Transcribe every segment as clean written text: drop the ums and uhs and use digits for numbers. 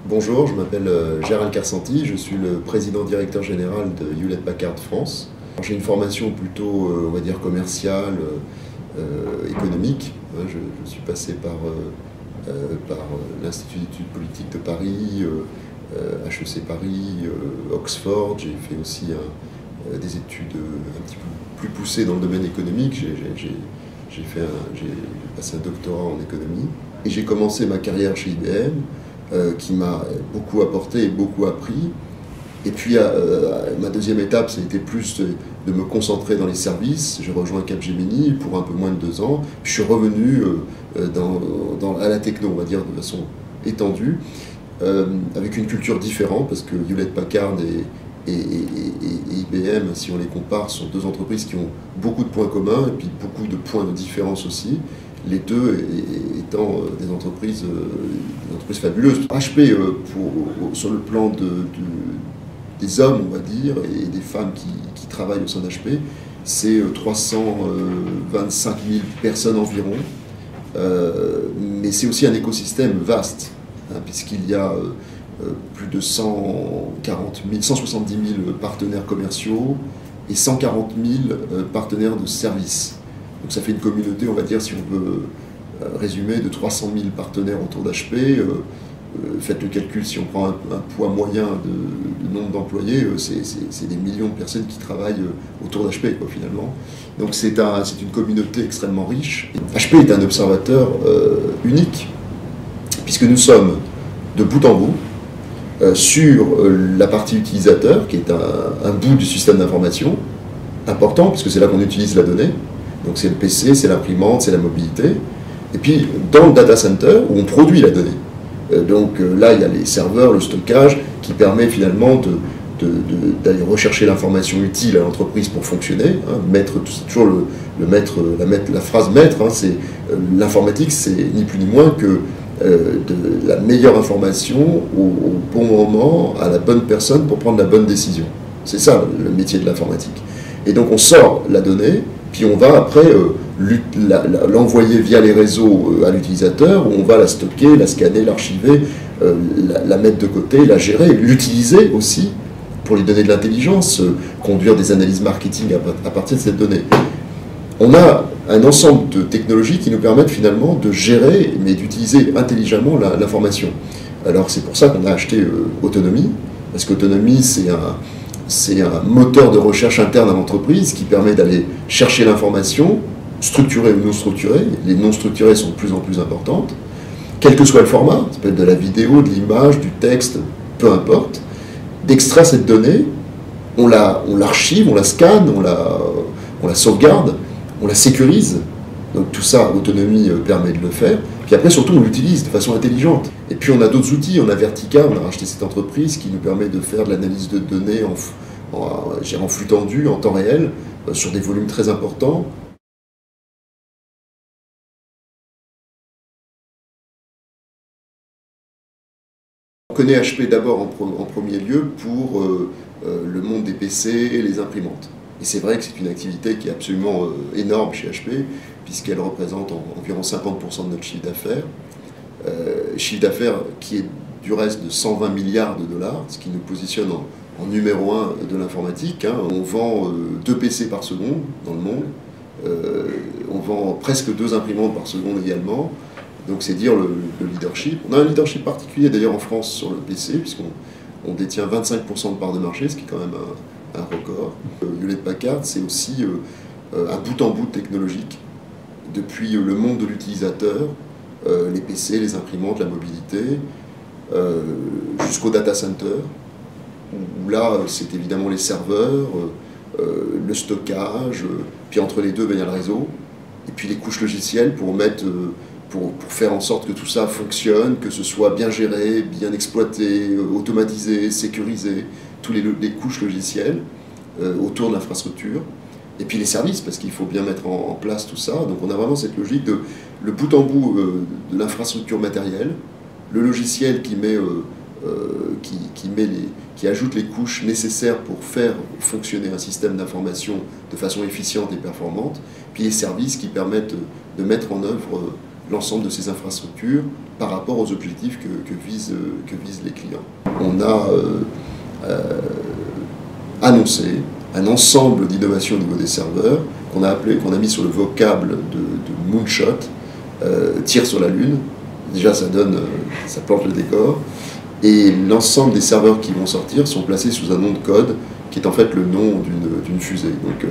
Bonjour, je m'appelle Gérald Carsanti, je suis le président directeur général de Hewlett Packard France. J'ai une formation plutôt, on va dire, commerciale, économique. Je suis passé par l'Institut d'études politiques de Paris, HEC Paris, Oxford. J'ai fait aussi des études un petit peu plus poussées dans le domaine économique. J'ai passé un doctorat en économie. Et j'ai commencé ma carrière chez IBM, qui m'a beaucoup apporté et beaucoup appris. Et puis ma deuxième étape, ça a été plus de me concentrer dans les services. J'ai rejoint Capgemini pour un peu moins de 2 ans. Je suis revenu à la techno, on va dire, de façon étendue, avec une culture différente, parce que Hewlett Packard et IBM, si on les compare, sont deux entreprises qui ont beaucoup de points communs et puis beaucoup de points de différence aussi. Les deux étant des entreprises fabuleuses. HP, sur le plan des hommes, on va dire, et des femmes qui travaillent au sein d'HP, c'est 325 000 personnes environ. Mais c'est aussi un écosystème vaste, hein, puisqu'il y a plus de 170 000 partenaires commerciaux et 140 000 partenaires de services. Donc ça fait une communauté, on va dire, si on veut résumer, de 300 000 partenaires autour d'HP. Faites le calcul, si on prend un poids moyen de nombre d'employés, c'est des millions de personnes qui travaillent autour d'HP, finalement. Donc c'est une communauté extrêmement riche. HP est un observateur unique, puisque nous sommes de bout en bout sur la partie utilisateur, qui est un bout du système d'information, important, puisque c'est là qu'on utilise la donnée. Donc c'est le PC, c'est l'imprimante, c'est la mobilité. Et puis dans le data center, où on produit la donnée. Donc là, il y a les serveurs, le stockage, qui permet finalement d'aller rechercher l'information utile à l'entreprise pour fonctionner. Hein. Maître, c'est toujours la phrase maître, hein, c'est l'informatique, c'est ni plus ni moins que de la meilleure information au bon moment, à la bonne personne pour prendre la bonne décision. C'est ça le métier de l'informatique. Et donc on sort la donnée, puis on va après l'envoyer via les réseaux à l'utilisateur, où on va la stocker, la scanner, l'archiver, la mettre de côté, la gérer, l'utiliser aussi pour lui donner de l'intelligence, conduire des analyses marketing à partir de cette donnée. On a un ensemble de technologies qui nous permettent finalement de gérer, mais d'utiliser intelligemment l'information. Alors c'est pour ça qu'on a acheté Autonomy, parce qu'Autonomy, c'est un moteur de recherche interne à l'entreprise qui permet d'aller chercher l'information, structurée ou non structurée. Les non structurées sont de plus en plus importantes, quel que soit le format, ça peut être de la vidéo, de l'image, du texte, peu importe, d'extraire cette donnée, on l'archive, on la scanne, on la sauvegarde, on la sécurise. Donc tout ça, Autonomy permet de le faire. Puis après, surtout, on l'utilise de façon intelligente. Et puis on a d'autres outils. On a Vertica, on a racheté cette entreprise qui nous permet de faire de l'analyse de données en flux tendu, en temps réel, sur des volumes très importants. On connaît HP d'abord en premier lieu pour le monde des PC et les imprimantes. Et c'est vrai que c'est une activité qui est absolument énorme chez HP, puisqu'elle représente environ 50% de notre chiffre d'affaires. Chiffre d'affaires qui est du reste de 120 milliards de dollars, ce qui nous positionne en numéro 1 de l'informatique. Hein. On vend 2 PC par seconde dans le monde. On vend presque 2 imprimantes par seconde également. Donc c'est dire le leadership. On a un leadership particulier d'ailleurs en France sur le PC, puisqu'on détient 25% de part de marché, ce qui est quand même un record. Hewlett Packard, c'est aussi un bout en bout technologique, depuis le monde de l'utilisateur, les PC, les imprimantes, la mobilité, jusqu'au data center, où là, c'est évidemment les serveurs, le stockage, puis entre les deux, il y a le réseau, et puis les couches logicielles pour faire en sorte que tout ça fonctionne, que ce soit bien géré, bien exploité, automatisé, sécurisé, tous les couches logicielles autour de l'infrastructure. Et puis les services, parce qu'il faut bien mettre en place tout ça. Donc on a vraiment cette logique de le bout en bout de l'infrastructure matérielle, le logiciel qui ajoute les couches nécessaires pour faire fonctionner un système d'information de façon efficiente et performante, puis les services qui permettent de mettre en œuvre l'ensemble de ces infrastructures par rapport aux objectifs que visent les clients. On a annoncé un ensemble d'innovations au niveau des serveurs qu'on a mis sur le vocable de Moonshot, tir sur la Lune. Déjà ça plante le décor. Et l'ensemble des serveurs qui vont sortir sont placés sous un nom de code qui est en fait le nom d'une fusée. Donc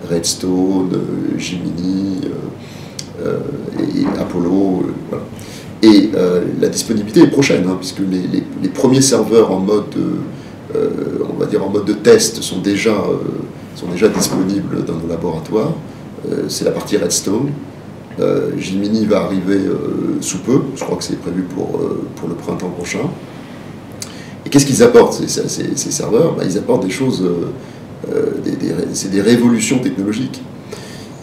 Redstone, Gemini et Apollo. Voilà. Et la disponibilité est prochaine, hein, puisque les premiers serveurs en mode, on va dire en mode de test sont déjà disponibles dans nos laboratoires. C'est la partie Redstone. Gemini va arriver sous peu, je crois que c'est prévu pour le printemps prochain. Et qu'est-ce qu'ils apportent, ces serveurs? Ils apportent des choses, c'est des révolutions technologiques.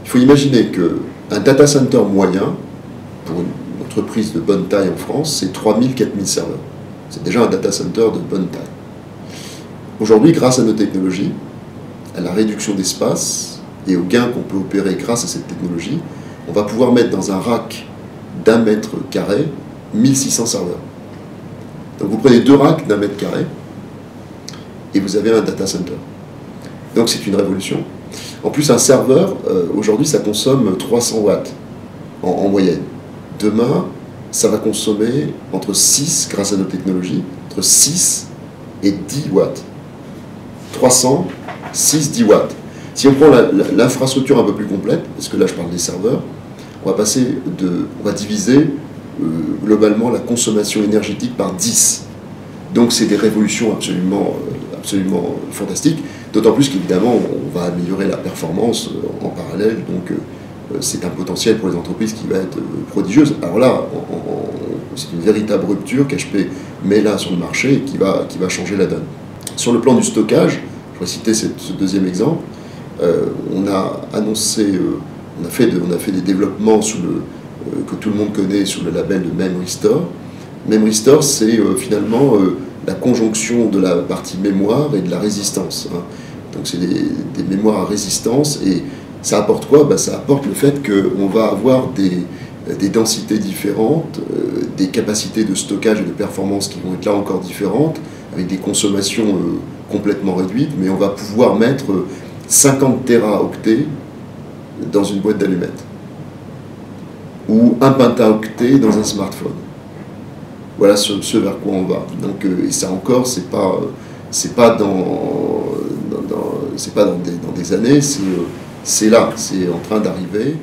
Il faut imaginer qu'un data center moyen, pour une entreprise de bonne taille en France, c'est 3000 à 4000 serveurs. C'est déjà un data center de bonne taille. Aujourd'hui, grâce à nos technologies, à la réduction d'espace et aux gains qu'on peut opérer grâce à cette technologie, on va pouvoir mettre dans un rack d'1 mètre carré 1600 serveurs. Donc vous prenez 2 racks d'1 mètre carré et vous avez un data center. Donc c'est une révolution. En plus, un serveur, aujourd'hui, ça consomme 300 watts en moyenne. Demain, ça va consommer entre 6, grâce à nos technologies, entre 6 et 10 watts. 300, 6, 10 watts. Si on prend l'infrastructure un peu plus complète, parce que là je parle des serveurs, on va diviser globalement la consommation énergétique par 10. Donc c'est des révolutions absolument fantastiques, d'autant plus qu'évidemment on va améliorer la performance en parallèle, donc c'est un potentiel pour les entreprises qui va être prodigieuse. Alors là, c'est une véritable rupture qu'HP met là sur le marché et qui va changer la donne. Sur le plan du stockage, je vais citer ce deuxième exemple, on a annoncé, on a fait des développements que tout le monde connaît sous le label de Memory Store. Memory Store, c'est finalement la conjonction de la partie mémoire et de la résistance, hein. Donc c'est des mémoires à résistance, et ça apporte quoi? Ça apporte le fait qu'on va avoir des densités différentes, des capacités de stockage et de performance qui vont être là encore différentes, avec des consommations complètement réduites, mais on va pouvoir mettre 50 téraoctets dans une boîte d'allumettes, ou 1 pentaoctet dans un smartphone. Voilà ce vers quoi on va. Donc, et ça encore, c'est pas dans des années, c'est là, c'est en train d'arriver.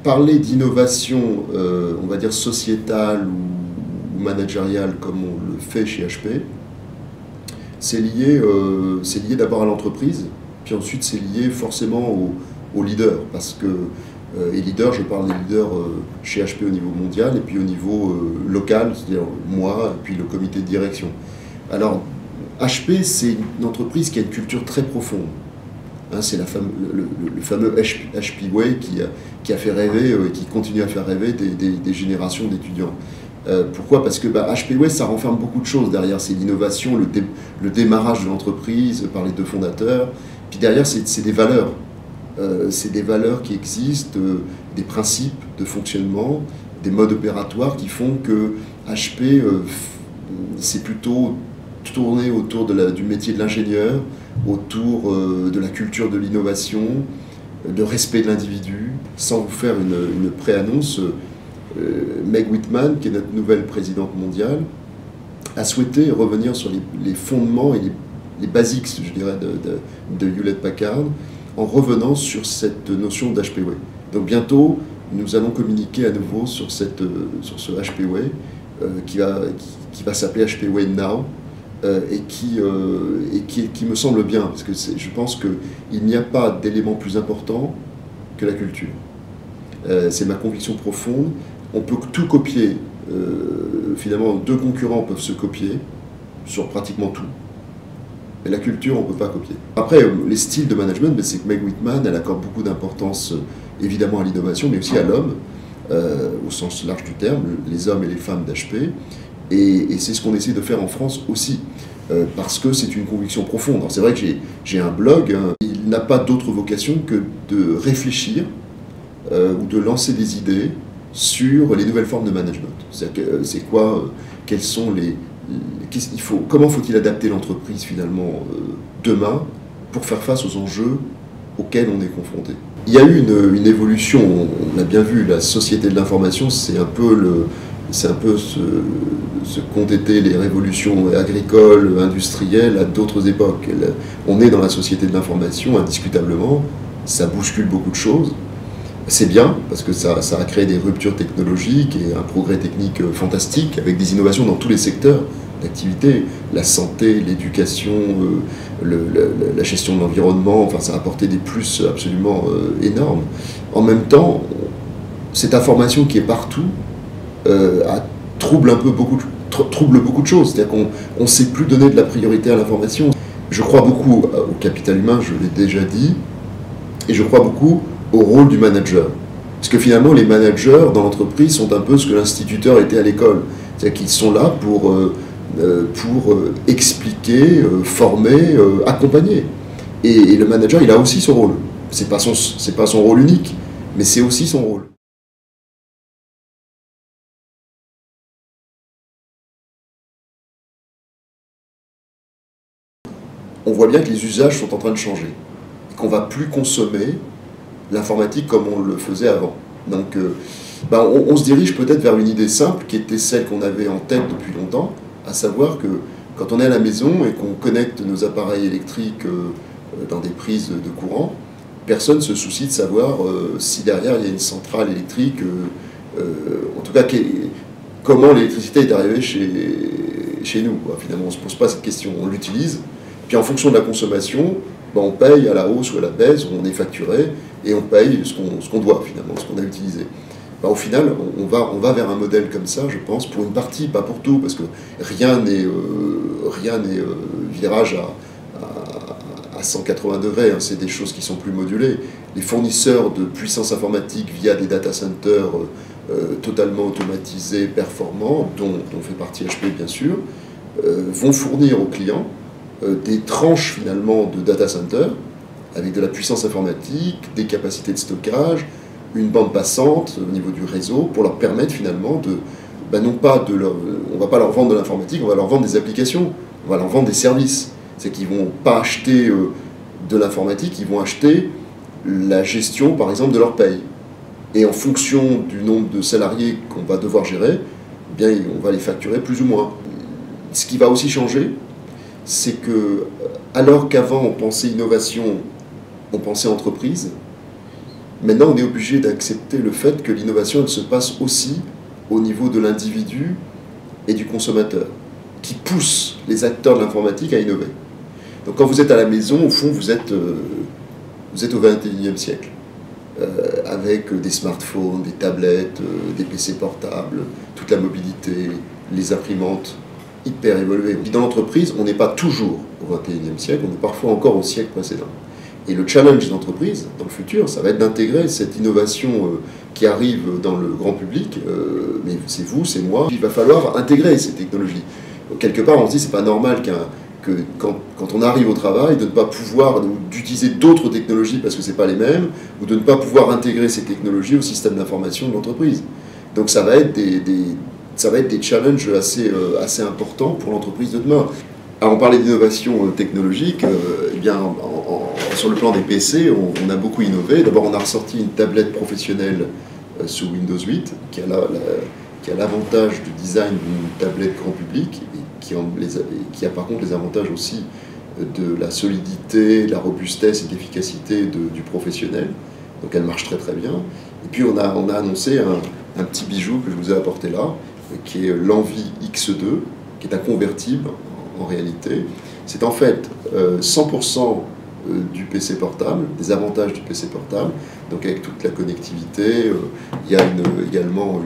Parler d'innovation, on va dire sociétale ou managériale, comme on le fait chez HP, c'est lié d'abord à l'entreprise, puis ensuite c'est lié forcément aux leaders, parce que, et leaders, je parle des leaders chez HP au niveau mondial, et puis au niveau local, c'est-à-dire moi, et puis le comité de direction. Alors, HP, c'est une entreprise qui a une culture très profonde. Hein, c'est le fameux HP Way qui a fait rêver, qui continue à faire rêver des générations d'étudiants. Pourquoi? Parce que HP Way, ça renferme beaucoup de choses derrière. C'est l'innovation, le démarrage de l'entreprise par les 2 fondateurs. Puis derrière, c'est des valeurs. C'est des valeurs qui existent, des principes de fonctionnement, des modes opératoires qui font que HP, c'est plutôt tourné autour du métier de l'ingénieur, autour de la culture de l'innovation, de respect de l'individu. Sans vous faire une pré-annonce, Meg Whitman, qui est notre nouvelle présidente mondiale, a souhaité revenir sur les fondements et les basics, je dirais, de Hewlett Packard, en revenant sur cette notion d'HP Way. Donc bientôt, nous allons communiquer à nouveau sur ce HP Way qui va s'appeler HP Way Now, et qui me semble bien, parce que je pense qu'il n'y a pas d'élément plus important que la culture. C'est ma conviction profonde. On peut tout copier. Finalement, 2 concurrents peuvent se copier sur pratiquement tout. Mais la culture, on ne peut pas copier. Après, les styles de management, c'est que Meg Whitman, elle accorde beaucoup d'importance, évidemment, à l'innovation, mais aussi à l'homme, au sens large du terme, les hommes et les femmes d'HP. Et c'est ce qu'on essaie de faire en France aussi, parce que c'est une conviction profonde. C'est vrai que j'ai un blog, hein, il n'a pas d'autre vocation que de réfléchir ou de lancer des idées sur les nouvelles formes de management. C'est quoi, quels sont comment faut-il adapter l'entreprise finalement demain pour faire face aux enjeux auxquels on est confronté. Il y a eu une évolution, on a bien vu, la société de l'information, c'est un peu ce qu'ont été les révolutions agricoles, industrielles à d'autres époques. On est dans la société de l'information, indiscutablement, ça bouscule beaucoup de choses. C'est bien, parce que ça a créé des ruptures technologiques et un progrès technique fantastique, avec des innovations dans tous les secteurs d'activité, la santé, l'éducation, la gestion de l'environnement, enfin ça a apporté des plus absolument énormes. En même temps, cette information qui est partout trouble beaucoup de choses, c'est-à-dire qu'on ne sait plus donner de la priorité à l'information. Je crois beaucoup au capital humain, je l'ai déjà dit, et je crois beaucoup au rôle du manager. Parce que finalement, les managers dans l'entreprise sont un peu ce que l'instituteur était à l'école. C'est-à-dire qu'ils sont là pour expliquer, former, accompagner. Et le manager, il a aussi son rôle. C'est pas son rôle unique, mais c'est aussi son rôle. On voit bien que les usages sont en train de changer. Et qu'on ne va plus consommer l'informatique comme on le faisait avant. Donc on se dirige peut-être vers une idée simple qui était celle qu'on avait en tête depuis longtemps, à savoir que quand on est à la maison et qu'on connecte nos appareils électriques dans des prises de courant, personne ne se soucie de savoir si derrière il y a une centrale électrique, en tout cas comment l'électricité est arrivée chez nous. Finalement, on ne se pose pas cette question, on l'utilise, puis en fonction de la consommation, on paye à la hausse ou à la baisse, on est facturé, et on paye ce qu'on doit finalement, ce qu'on a utilisé. Au final, on va vers un modèle comme ça, je pense, pour une partie, pas pour tout, parce que rien n'est virage à 180 degrés, hein, c'est des choses qui sont plus modulées. Les fournisseurs de puissance informatique via des data centers totalement automatisés, performants, dont fait partie HP bien sûr, vont fournir aux clients des tranches finalement de data centers avec de la puissance informatique, des capacités de stockage, une bande passante au niveau du réseau pour leur permettre finalement on va pas leur vendre de l'informatique, on va leur vendre des applications, on va leur vendre des services. C'est qu'ils vont pas acheter de l'informatique, ils vont acheter la gestion par exemple de leur paye. Et en fonction du nombre de salariés qu'on va devoir gérer, eh bien on va les facturer plus ou moins. Ce qui va aussi changer, c'est que alors qu'avant on pensait innovation, on pensait entreprise, maintenant on est obligé d'accepter le fait que l'innovation elle se passe aussi au niveau de l'individu et du consommateur, qui pousse les acteurs de l'informatique à innover. Donc quand vous êtes à la maison, au fond, vous êtes au XXIe siècle, avec des smartphones, des tablettes, des PC portables, toute la mobilité, les imprimantes hyper évoluées. Dans l'entreprise, on n'est pas toujours au XXIe siècle, on est parfois encore au siècle précédent. Et le challenge d'entreprise, dans le futur, ça va être d'intégrer cette innovation qui arrive dans le grand public, mais c'est vous, c'est moi. Il va falloir intégrer ces technologies. Donc, quelque part, on se dit c'est pas normal que quand on arrive au travail, de ne pas pouvoir, d'utiliser d'autres technologies parce que c'est pas les mêmes, ou de ne pas pouvoir intégrer ces technologies au système d'information de l'entreprise. Donc ça va être des challenges assez importants pour l'entreprise de demain. Alors on parlait d'innovation technologique, eh bien, sur le plan des PC, on a beaucoup innové. D'abord, on a ressorti une tablette professionnelle sous Windows 8 qui a l'avantage du design d'une tablette grand public et qui a par contre les avantages aussi de la solidité, de la robustesse et de l'efficacité du professionnel. Donc elle marche très très bien. Et puis on a annoncé un petit bijou que je vous ai apporté là, qui est l'Envy X2, qui est un convertible en réalité. C'est en fait 100% du PC portable, des avantages du PC portable, donc avec toute la connectivité. Il y a également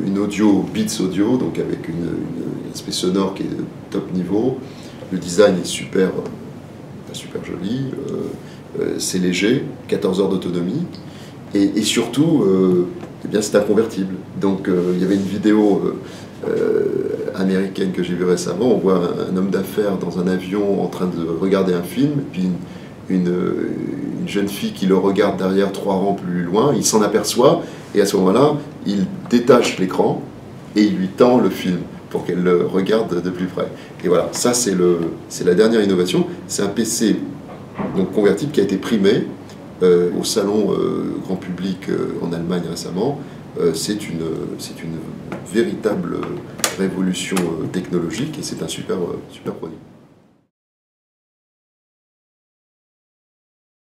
une audio, Beats Audio, donc avec une aspect sonore qui est de top niveau. Le design est super joli, c'est léger, 14 heures d'autonomie, et surtout Eh bien, c'est un convertible. Donc, il y avait une vidéo américaine que j'ai vue récemment. On voit un homme d'affaires dans un avion en train de regarder un film, et puis une jeune fille qui le regarde derrière 3 rangs plus loin. Il s'en aperçoit, et à ce moment-là, il détache l'écran et il lui tend le film pour qu'elle le regarde de plus près. Et voilà, ça c'est la dernière innovation. C'est un PC donc convertible qui a été primé au salon grand public en Allemagne récemment. C'est une véritable révolution technologique et c'est un super produit.